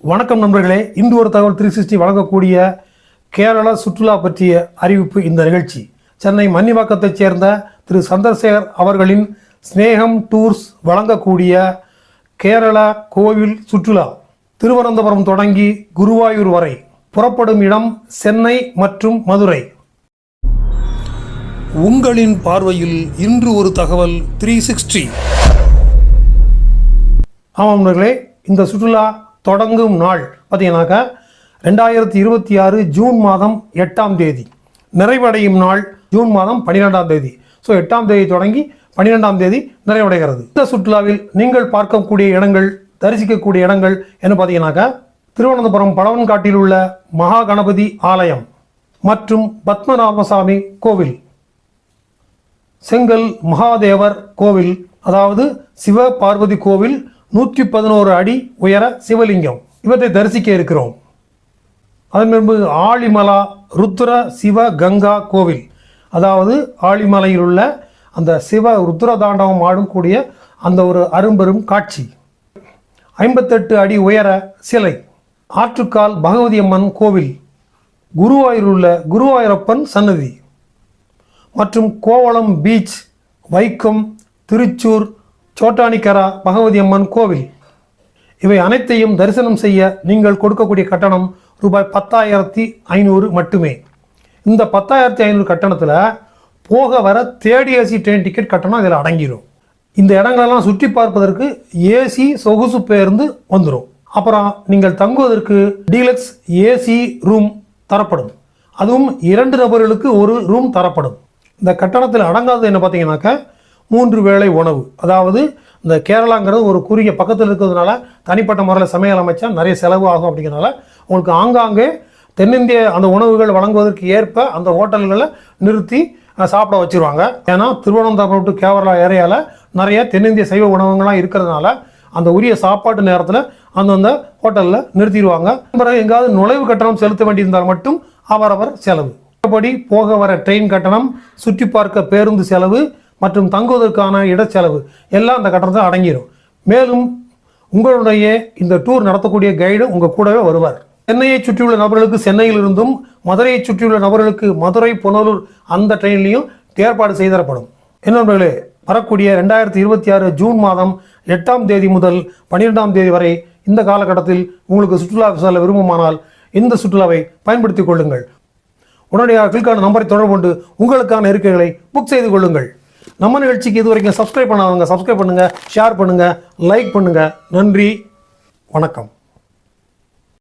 வணக்கம் நண்பர்களே, இன்று ஒரு தகவல் 360 வழங்கக்கூடிய கேரள சுற்றுலா பற்றிய அறிவிப்பு. இந்த நிகழ்ச்சி சென்னை மன்னிவாக்கத்தைச் சேர்ந்த திரு சந்திரசேகர் அவர்களின் ஸ்நேகம் டூர்ஸ் வழங்கக்கூடிய கேரள கோவில் சுற்றுலா. திருவனந்தபுரம் தொடங்கி குருவாயூர் வரை புறப்படும் இடம் சென்னை மற்றும் மதுரை. உங்களின் பார்வையில் இன்று ஒரு தகவல் 360. ஆமாம் நண்பர்களே, இந்த சுற்றுலா தொடங்கும் நாள் பார்த்தீங்கன்னாக்கா 2026 ஜூன் மாதம் 8ஆம் தேதி, நிறைவடையும் நாள் ஜூன் மாதம் 12ஆம் தேதி. ஸோ 8ஆம் தேதி தொடங்கி 12ஆம் தேதி நிறைவடைகிறது. இந்த சுற்றுலாவில் நீங்கள் பார்க்கக்கூடிய இடங்கள், தரிசிக்கக்கூடிய இடங்கள் என்ன பார்த்தீங்கன்னாக்கா திருவனந்தபுரம் பழவன்காட்டில் உள்ள மகா கணபதி ஆலயம் மற்றும் பத்மநாபசாமி கோவில், செங்கல் மகாதேவர் கோவில், அதாவது சிவ பார்வதி கோவில், 111 அடி உயர சிவலிங்கம், இவற்றை தரிசிக்க இருக்கிறோம். அதன் பின்பு ஆழிமலா ருத்ர சிவ கங்கா கோவில், அதாவது ஆழிமலையில் உள்ள அந்த சிவ ருத்ர தாண்டவம் ஆடக்கூடிய அந்த ஒரு அரும்பெரும் காட்சி. 58 அடி உயர சிலை, ஆற்றுக்கால் பகவதி அம்மன் கோவில், குருவாயூர் உள்ள குருவாயூரப்பன் சன்னதி மற்றும் கோவளம் பீச், வைக்கம், திருச்சூர், சோட்டானிக்கரா பகவதி அம்மன் கோவில். இவை அனைத்தையும் தரிசனம் செய்ய நீங்கள் கொடுக்கக்கூடிய கட்டணம் ரூபாய் 10,500 மட்டுமே. இந்த 10,500 கட்டணத்தில் போக வர தேர்ட் ஏசி ட்ரெயின் டிக்கெட் கட்டணம் இதில் அடங்கிடும். இந்த இடங்களெல்லாம் சுற்றி பார்ப்பதற்கு ஏசி சொகுசு பேருந்து வந்துடும். அப்புறம் நீங்கள் தங்குவதற்கு டீலக்ஸ் ஏசி ரூம் தரப்படும். அதுவும் 2 நபர்களுக்கு ஒரு ரூம் தரப்படும். இந்த கட்டணத்தில் அடங்காதது என்ன பார்த்தீங்கன்னாக்கா 3 வேளை உணவு. அதாவது இந்த கேரளாங்கிறது ஒரு குறுகிய பக்கத்தில் இருக்கிறதுனால தனிப்பட்ட முறையில் சமையல் அமைச்சா நிறைய செலவு ஆகும். அப்படிங்கிறனால உங்களுக்கு ஆங்காங்கே தென்னிந்திய அந்த உணவுகள் வழங்குவதற்கு ஏற்ப அந்த ஹோட்டல்களை நிறுத்தி சாப்பிட வச்சுருவாங்க. ஏன்னா திருவனந்தபுரம் டு கேரளா ஏரியாவில் நிறைய தென்னிந்திய சைவ உணவுகள்லாம் இருக்கிறதுனால அந்த உரிய சாப்பாட்டு நேரத்தில் அந்தந்த ஹோட்டலில் நிறுத்திடுவாங்க. பிறகு எங்காவது நுழைவு கட்டணம் செலுத்த வேண்டியிருந்தால் மட்டும் அவரவர் செலவு. மற்றபடி போக வர ட்ரெயின் கட்டணம், சுற்றி பார்க்க பேருந்து செலவு மற்றும் தங்குவதற்கான இடச்செலவு எல்லாம் அந்த கட்டணத்தில் அடங்கிடும். மேலும் உங்களுடைய இந்த டூர் நடத்தக்கூடிய கைடு உங்கள் கூடவே வருவார். சென்னையை சுற்றியுள்ள நபர்களுக்கு சென்னையிலிருந்தும், மதுரையை சுற்றியுள்ள நபர்களுக்கு மதுரை, புனலூர் அந்த ட்ரெயின்லையும் ஏற்பாடு செய்தரப்படும். என்னவர்களே, வரக்கூடிய 2026 ஜூன் மாதம் 8ஆம் தேதி முதல் 12ஆம் தேதி வரை இந்த காலகட்டத்தில் உங்களுக்கு சுற்றுலா செல்ல விரும்புமானால் இந்த சுற்றுலாவை பயன்படுத்திக் கொள்ளுங்கள். உடனடியாக கீழ்காணும் நம்பரை தொடர்பு கொண்டு உங்களுக்கான இருக்கைகளை புக் செய்து கொள்ளுங்கள். நம்ம நிகழ்ச்சிக்கு இது வரைக்கும் சப்ஸ்கிரைப் பண்ணாதவங்க சப்ஸ்கிரைப் பண்ணுங்கள், ஷேர் பண்ணுங்கள், லைக் பண்ணுங்கள். நன்றி, வணக்கம்.